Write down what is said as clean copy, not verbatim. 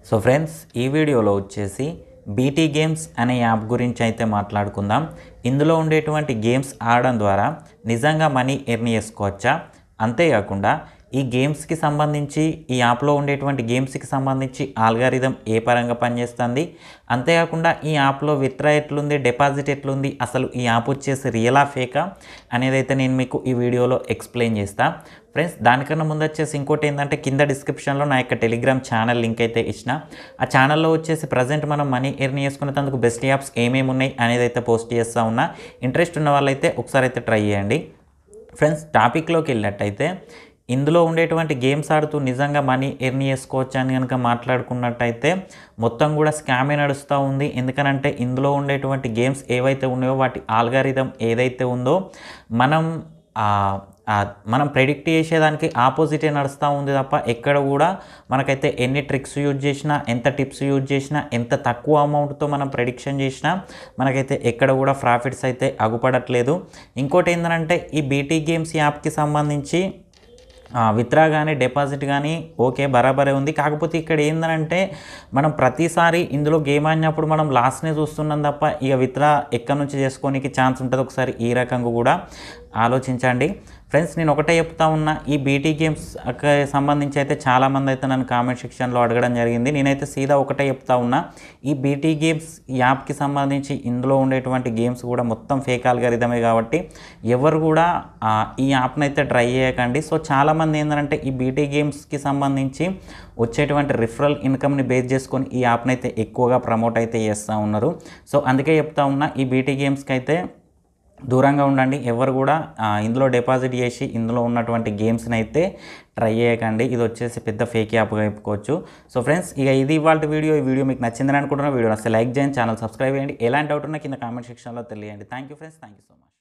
So friends ఈ వీడియోలో వచ్చేసి బీటీ గేమ్స్ అనే యాప్ గురించి అయితే మాట్లాడుకుందాం. ఇందులో ఉండేటువంటి గేమ్స్ ఆడడం ద్వారా నిజంగా మనీ ఎర్న్ చేసుకోవచ్చా, అంతేకాకుండా ఈ గేమ్స్కి సంబంధించి ఈ యాప్లో ఉండేటువంటి గేమ్స్కి సంబంధించి ఆల్గారిథం ఏ పరంగా పనిచేస్తుంది, అంతేకాకుండా ఈ యాప్లో విత్డ్రా ఎట్లుంది, డిపాజిట్ ఎట్లుంది, అసలు ఈ యాప్ వచ్చేసి రియలా ఫేకా అనేది అయితే నేను మీకు ఈ వీడియోలో ఎక్స్ప్లెయిన్ చేస్తాను. ఫ్రెండ్స్ దానికన్నా ముందు వచ్చేసి ఇంకోటి ఏంటంటే కింద డిస్క్రిప్షన్లో నా యొక్క టెలిగ్రామ్ ఛానల్ లింక్ అయితే ఇచ్చిన. ఆ ఛానల్లో వచ్చేసి ప్రజెంట్ మనం మనీ ఎర్న్ చేసుకునేందుకు బెస్ట్ యాప్స్ ఏమేమి ఉన్నాయి అనేది అయితే పోస్ట్ చేస్తూ ఉన్నా. ఇంట్రెస్ట్ ఉన్న వాళ్ళైతే ఒకసారి అయితే ట్రై చేయండి. ఫ్రెండ్స్ టాపిక్లోకి వెళ్ళినట్టయితే ఇందులో ఉండేటువంటి గేమ్స్ ఆడుతూ నిజంగా మనీ ఎర్న్ చేసుకోవచ్చు అని కనుక మాట్లాడుకున్నట్టయితే మొత్తం కూడా స్కామే నడుస్తూ ఉంది. ఎందుకనంటే ఇందులో ఉండేటువంటి గేమ్స్ ఏవైతే ఉన్నాయో వాటి ఆల్గారిథం ఏదైతే ఉందో మనం ప్రెడిక్ట్ చేసేదానికి ఆపోజిటే నడుస్తూ ఉంది తప్ప ఎక్కడ కూడా మనకైతే ఎన్ని ట్రిక్స్ యూజ్ చేసినా, ఎంత టిప్స్ యూజ్ చేసినా, ఎంత తక్కువ అమౌంట్తో మనం ప్రెడిక్షన్ చేసినా మనకైతే ఎక్కడ కూడా ప్రాఫిట్స్ అయితే అగుపడట్లేదు. ఇంకోటి ఏంటంటే ఈ బీటీ గేమ్స్ యాప్కి సంబంధించి విత్డ్రా కానీ డిపాజిట్ కానీ ఓకే బరాబరే ఉంది. కాకపోతే ఇక్కడ ఏంటంటే మనం ప్రతిసారి ఇందులో గేమ్ ఆడినప్పుడు మనం లాస్ట్నే చూస్తున్నాం తప్ప ఇక విత్డ్రా ఎక్కడి నుంచి చేసుకోనికి ఛాన్స్ ఉంటుంది. ఒకసారి ఈ రకంగా కూడా ఆలోచించండి. ఫ్రెండ్స్ నేను ఒకటే చెప్తా ఉన్నా, ఈ బీటీ గేమ్స్కి సంబంధించి అయితే చాలామంది అయితే నన్ను కామెంట్ సెక్షన్లో అడగడం జరిగింది. నేనైతే సీదా ఒకటే చెప్తా ఉన్నా, ఈ బీటీ గేమ్స్ యాప్కి సంబంధించి ఇందులో ఉండేటువంటి గేమ్స్ కూడా మొత్తం ఫేక్ ఆల్గారిథమే కాబట్టి ఎవరు కూడా ఈ యాప్ని అయితే ట్రై చేయకండి. సో చాలామంది ఏంటంటే ఈ బీటీ గేమ్స్కి సంబంధించి వచ్చేటువంటి రిఫరల్ ఇన్కమ్ని బేస్ చేసుకొని ఈ యాప్ని అయితే ఎక్కువగా ప్రమోట్ అయితే చేస్తూ ఉన్నారు. సో అందుకే చెప్తా ఉన్నా, ఈ బీటీ గేమ్స్కి అయితే దూరంగా ఉండండి. ఎవరు కూడా ఇందులో డిపాజిట్ చేసి ఇందులో ఉన్నటువంటి గేమ్స్ని అయితే ట్రై చేయకండి. ఇది వచ్చేసి పెద్ద ఫేక్ యాప్గా చెప్పుకోవచ్చు. సో ఫ్రెండ్స్ ఇక ఇది ఇవాళ వీడియో. ఈ వీడియో మీకు నచ్చిందని అనుకుంటున్నా. వీడియో నచ్చితే లైక్ చేయండి, ఛానల్ సబ్స్క్రైబ్ చేయండి. ఎలాంటి డౌట్ ఉన్నా కింద కామెంట్ సెక్షన్లో తెలియండి. Thank you friends, thank you so much.